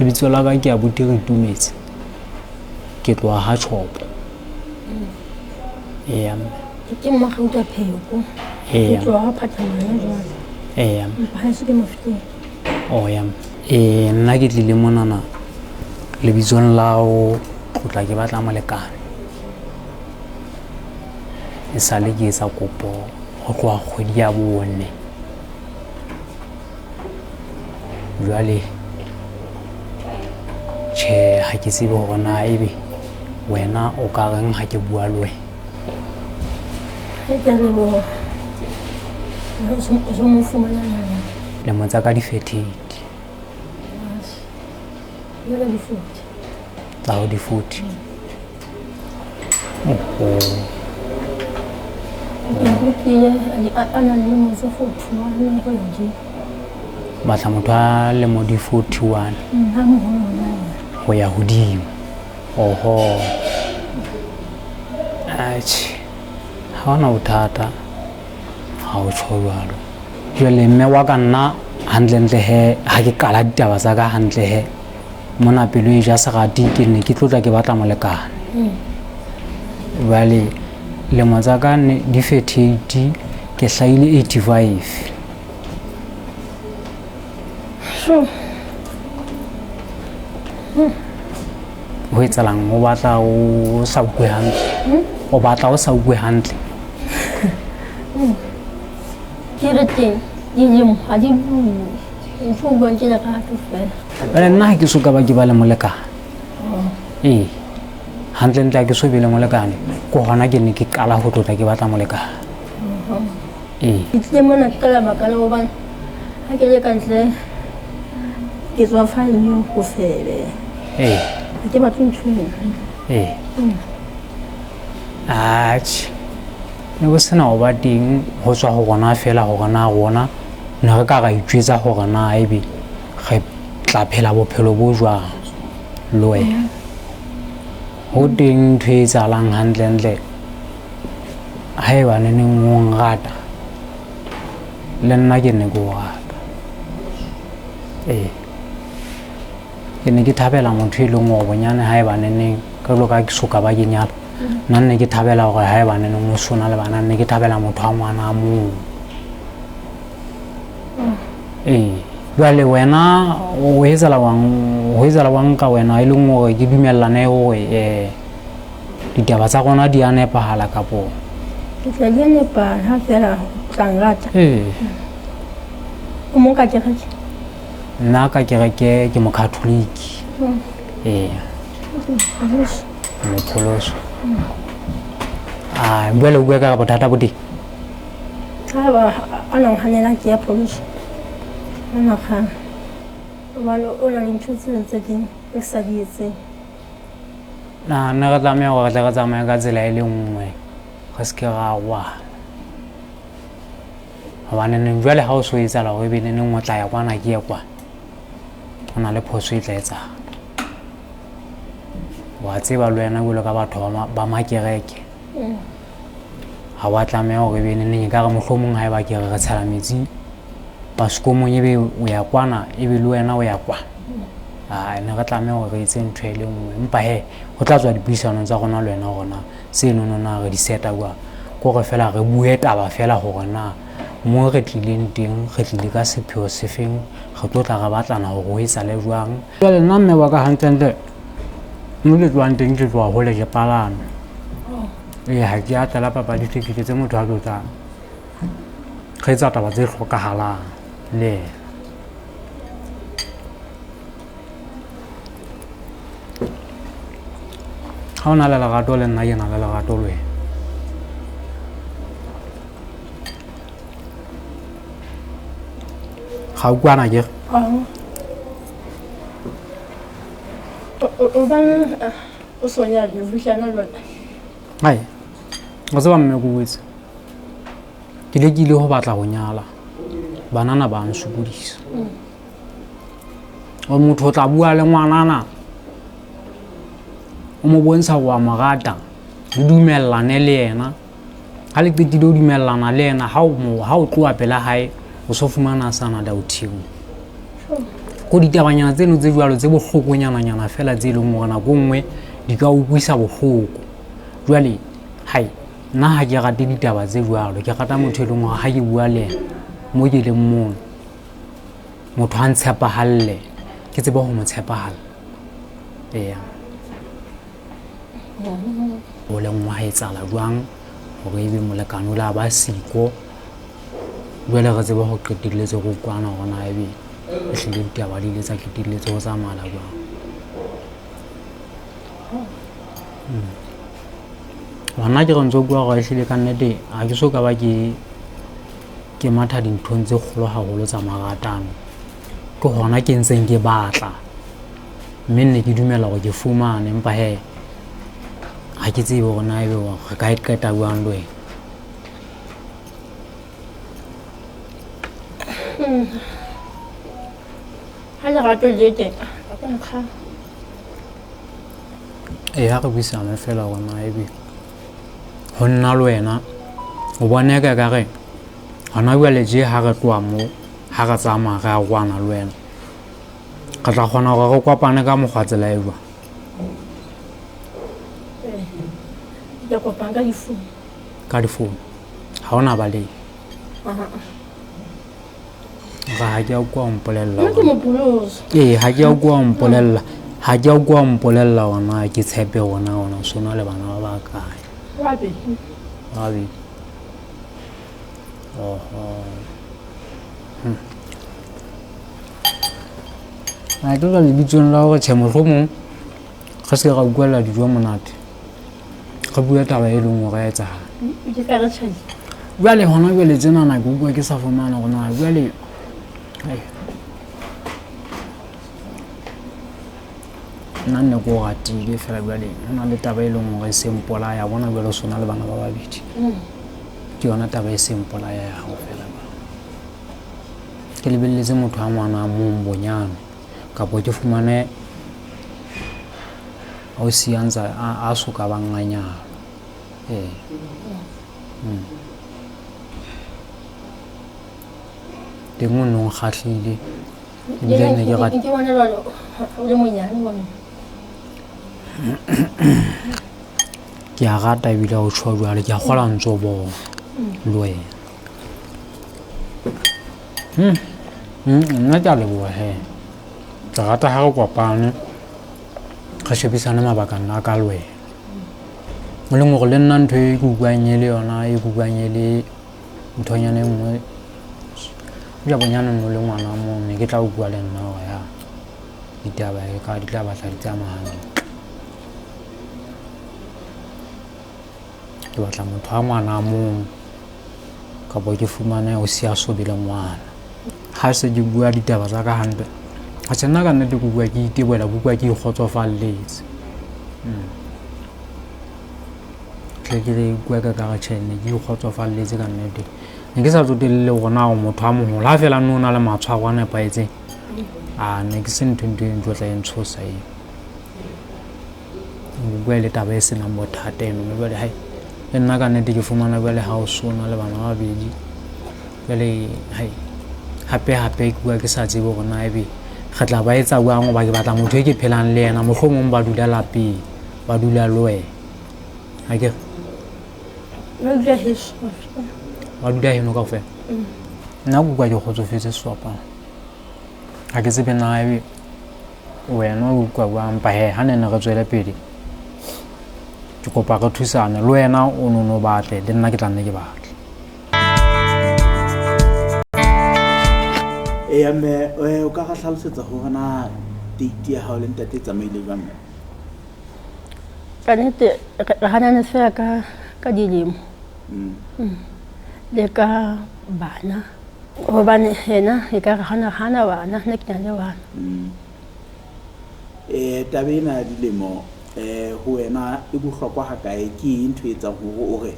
lebitso la ka ke abuti re itumetse ke tloha ha chopo ke Magauta Pheko ke tloha ha Phathamanya jwale ha se ke Mofokeng nna ke tlile monana lebitsong la ho tlotla ke batla molekane e sale ke etsa kopo ho tloha kgwedi ya 4 jwale tjhe ha ke tsebe hore na ebe wena o ka reng ha ke bua le wena lemo tsa ka di 38 tsa ho di 40 batla motho a lemo di 41 ho ya hodimo atjhe ha ona bothata ha o tjho jwalo jwale mme wa ka nna hantle he ha ke qala ditaba tsa ka hantle he mona pelo e ja serati ke ne ke tlotla ke batla molekane jwale lemo tsa ka di 38 ke hlahile 85 ho etsalang o batla o sa bue hantle o batla o sa bue hantle ke re teng dilemo ha di bue o bua ke la ka to fela nna ha ke soka ba ke ba le molekane hantle ntle ke so be le molekane ko hona ke ne ke qala ho tlotla ke batla molekane ke tle mona ka la baka la ho bana ha ke le ka ntle ke tswa fa le go fele ke batla ntshwenya atjhe ne bo sena ho ba teng ho tswa ho rona fela ho rona ne re ka ra itjwetsa hore na ebe re tla phela bophelo bo jwang le wena ho teng ntho e etsahalang hantle haeba neneng o nrata le nna ke ne ke o rata ke ne ke thabela motho e leng hore bonyane haeba neneng ka lo ka ke soka ba ke nyala nna ne ke thabela hore haeba neneng o sona le bana ne ke thabela motho wa ngwana a mong jwale wena o etsala wang ka wena e leng hore ke dumellane hore ditaba tsa rona di a nepahala kapo ke tla di nepahala ha fela tlangrata o mo ka kereke nna ka kereke ke mokatholiki mopholoso jwale o bua ka bothata bo teng ha ba ana hanela ke ya pholoso ana kha ba o la ntho tse ding e sa di etse na re tlameha hore re tsamaya ka tsela e le nngwe re se ke ra wa hobane jwale ha o so etsala hore ebe neneng o tla ya kwana ke ya kwana o na le phoso e tla etsahala wa tseba le wena jwalo ka batho ba makereke ha wa tlameha hore ebe neneng e ka re mohlomong ha eba ke re tshela metsi basikomong ebe o ya kwana ebe le wena o ya kwana ne re tlameha hore re etse ntho e le nngwe empa he ho tla tswa dipuisano tsa rona le wena hore na seno na re di seta kwa ko re fela re bue taba fela hore na mo re tlileng teng re tlile ka sepheo se feng re tlo tla re batlana hore ho etsa le jwang jwale nna mme wa ka hantle mo le tloang teng ke tloha hole ke palame ha ke atela papadi tikete tse motho a tlotlang re etsa taba tse hlokahalang le ha o na le lerato le nna ke na le lerato le wena ga o kwana ke o bana o sonya le butlana lona ai o tseba mme go botse ke lekile ho batla go nyala banana ba nsupodisa o motho o tla bua le ngwanana o mo bontsha wa morata o dumellane le yena ha le qetile o dumellana le yena ha o tloa pela hae o so fumana sana da uthimo ko ditabanyana tseno tse jwalo tse bohlokonyana fela tse leng hore nako nngwe di ka utlwisa bohloko. Jwale nna ha ke rate ditaba tse jwalo, ke rata motho e leng hore ha ke bua le yena mo ke leng mona, motho a ntshepahalle, ke tseba ho mo tshepahala. O leng wa ha etsahala jwang hore ebe molekane o la ba siko. Jwale re tseba ho qetelletse go kwana hore na ebe ehlile ditaba di ile tsa qetelletse ho tsamaya jwang. Wana ke re ntse bua gore ehlile ka nnete ha ke so ka ba ke matha dinthong tse kgolo haholo tsa maratano. Ke hona ke ntseng ke batla, mme nne ke dumela hore ke fumane, empa ha ke tsebe hore na ebe re ka e qeta jwang le wena. Ha lerato le teng ka nkga ha re buisane fela hore na ebe ho nna le wena o bona ka re hona jwale je ha re tloha moo ha re tsamaya re a kwana le wena, re tla kgona hore re kopane ka mokgwa tsela e jwang. ke kopana ka difounu ha ona balehi. Ha ke a kwa mpolella ha ke a kwa mpolella ha ke a kwa mpolella ona ke tshepe ona sona le bana ba kae Abi. Ha ke ga le bitsong la hore mohlomong ga se ga buela dijo monate, ga bua taba e leng hore a etsahala. Jwale hona jwale tsena na ke bua ke sa fumana hore na jwale nna ne ko ratile fela jwale hona le taba e leng hore e se mpolaya. Bona jwale sona le bana ba babedi ke yona taba e se mpolaya ya hao fela. Ke lebelletse motho a ngwana mo bonyane kapo ke fumane o siantsa a soka banganyana. Teng o nong kgahlile ebile ne ke rata ke a rata ebile o tjho jwale ke a kgola ntso bona le wena. Nna ke a leboha ke rata ha re kopane re shebisane mabaka nna ka le wena, mo leng hore le nna ntho e ke buang le yona e buang le nthonyana e nngwe ja bonyane no le ngwana mo ne ke tla o bua le nna hore ditaba e ka di tla batla di tsamaya. Ke batla motho a ngwana mo kapo ke fumane o sia sobile ngwana. Ha se ke bua ditaba tsa ka hantle a tsena ka nnete ke bua ke itebola, ke bua ke ikgotsofalletse. Ke bua ka tjhene ke ikgotsofalletse ka nnete. Ne ke sa tsotelle hore na o motho a moholo ha fela nne o na le matshwaro a nepahetseng ne ke se ntho e ntlo tla e ntshosa eo. O bua le taba e senang bothata eno jwale le nna ka nnete ke fumana jwale ha o sona le bana ba babedi jwale hape ke bua ke sa tsebe hore na ebe re tla ba etsa jwang hoba ke batla motho e ke phelang le yena mohlomong ba dula lapeng ba dula le wena akere ba dula heno kaofela. Nna ke bua ke kgotsofetse sehlophana ha ke tsebe na ebe wena o utlwa jwang, empa ha ne re tswele pele ke kopa re thusane le wena o no batle le nna ke tla nne ke batle. Mme o ka ga hlalosetsa hore na date ya hao le ntate e tsamaile jwang? Ka nnete re hanane fela ka dilemo le ka bana hobane yena e ka re hana bana nna ke na le bana. Taba ena ya dilemo ho wena e bohlokwa ha kae? Ke ntho e etsang hore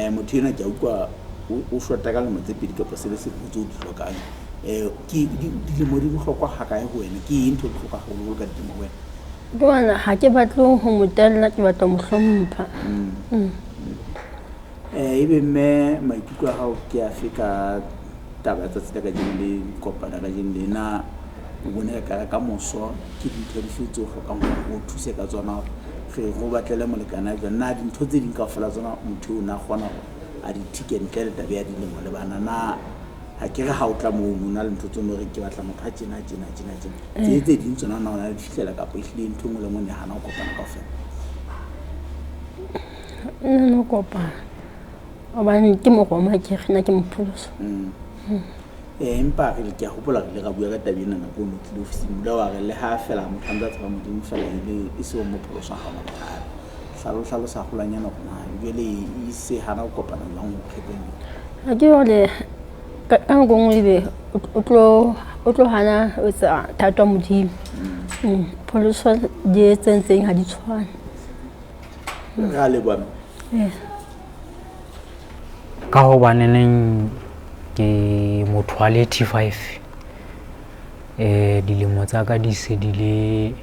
motho ena ke a utlwa o shota ka lemo tse pedi kapa se le se botse o di hlokang. Ke dilemo di bohlokwa ha kae ho wena? Ke ntho e bohlokwa haholo ka dilemo ho wena? Bona ha ke batle ho motella, ke batla mo hlompha. Ebe mme maikutlo a hao ke afe ka taba tsa tsela ka jeng le kopana ka jeng le na bone ka moso ke dintho di fetso go ka go thuse ka tsona re go batlele molekana jwa nna dintho tse ding ka fela tsona motho o na gona a di ticket ntle le tabe ya dilemo le bana na ha ke re ha o tla mo na le ntho tsone re ke batla motho a tsena tse ding tsona na ona di fitlela ka poihle ntho ngwe le ngwe ne hana o kopana ka fela no kopana obane ke mo goma ke rena ke mopholoso empa re ke hopola re ga bua ka tabena na go ntle ofisi mula wa re le ha fela mo thanda tsa modimo fela ile e se mo pholoso ga mo thata hlalo sa golanyana go na jele e se hana o kopana le go phepeng a ke ole ka ngwe be o tlo hana o tsa thata modimo pholoso di tsentseng ha di tshwana ga le bona ka ho baneneng ke motho wa 85 dilemo tsa ka di se di le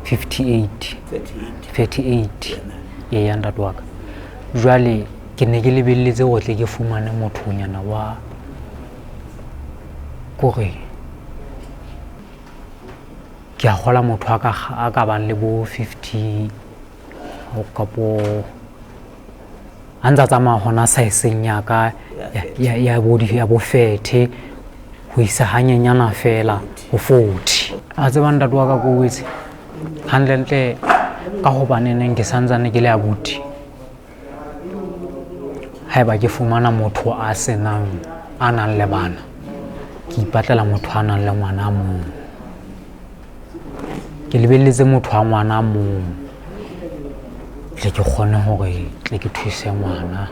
38 ya ntate wa ka jwale ke ne ke lebelletse go tle ke fumane mothonyana wa kore ke a gola motho a ka bang le bo 50 o kapo antsa tsamaya hona saeseng ya ka ya bo fethe ho isa hanyenyana fela ho 40 a tseba ntate wa ka go wetse hantle ka ho baneneng ke santsane ke le abuti haeba ke fumana motho a senang a nang le bana ke ipatlela motho a nang le ngwana mong ke lebelletse motho a ngwana mong tle ke kgone hore tle ke thuse ngwana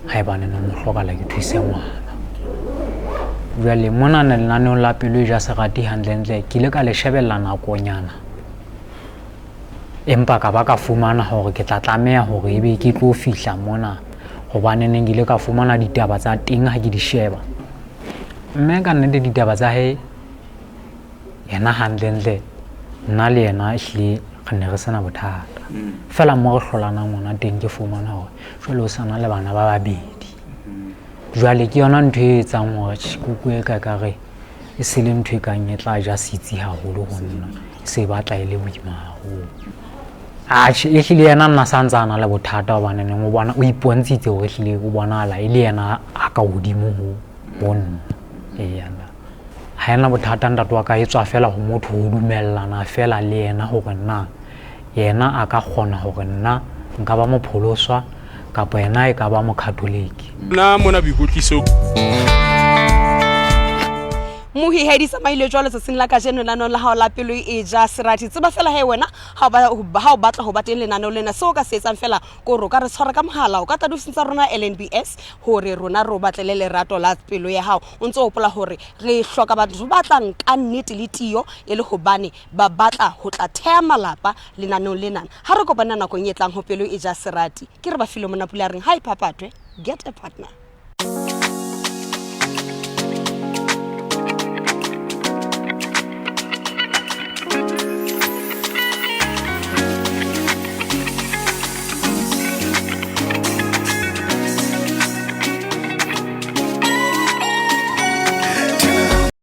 haeba nna mo hloka ke thuse ngwana jwale mona ne lenaneo la pelo e ja serati hantle ke ile ka le shebella nakonyana empa ka ba ka fumana hore ke tla tlameha hore ebe ke tlo fihla mona hobane ne ngile ka fumana ditaba tsa teng ha ke di sheba mme ka nnete ditaba tsa he yena hantle nna le yena hle re ne re sena bothata fela mo re hlolana ngwana teng ke fumana hore jwale o sana le bana ba babedi jwale ke yona ntho e etsang hore tshikuku e ka re e se le ntho e kang e tla ja sitsi haholo ho nna se batla e le boima haholo e hlile yena nna santsana le bothata hobane ne mo bona o ipontshitse hore hlile o bonahala e le yena a ka hodimo ho bona yana ha yana bothata ntate wa ka e tswa fela ho motho ho dumellana fela le yena hore nna yena a ka kgona hore nna nka ba mopholoswa kapa yena e ka ba mokatoliki na mona boikotliso mohihedi samaile jwalo tsatsing la kajeno lanong la hao la pelo e ja serati tseba fela he wena ha o batla ho ba teng lenaneo lena seo ka se etsang fela ko ro ka re tshwara ka mohala o ka tla dusintsa rona LNBS hore rona ro batlele lerato la pelo ya hao o ntse o hopola hore re hloka batho ba tlang ka nnete le tiyo e le hobane ba batla ho tla thea malapa lenaneo lena ha re kopana nakong e tlang ho pelo e ja serati ke re ba filo mona pula reng hi papatwe get a partner.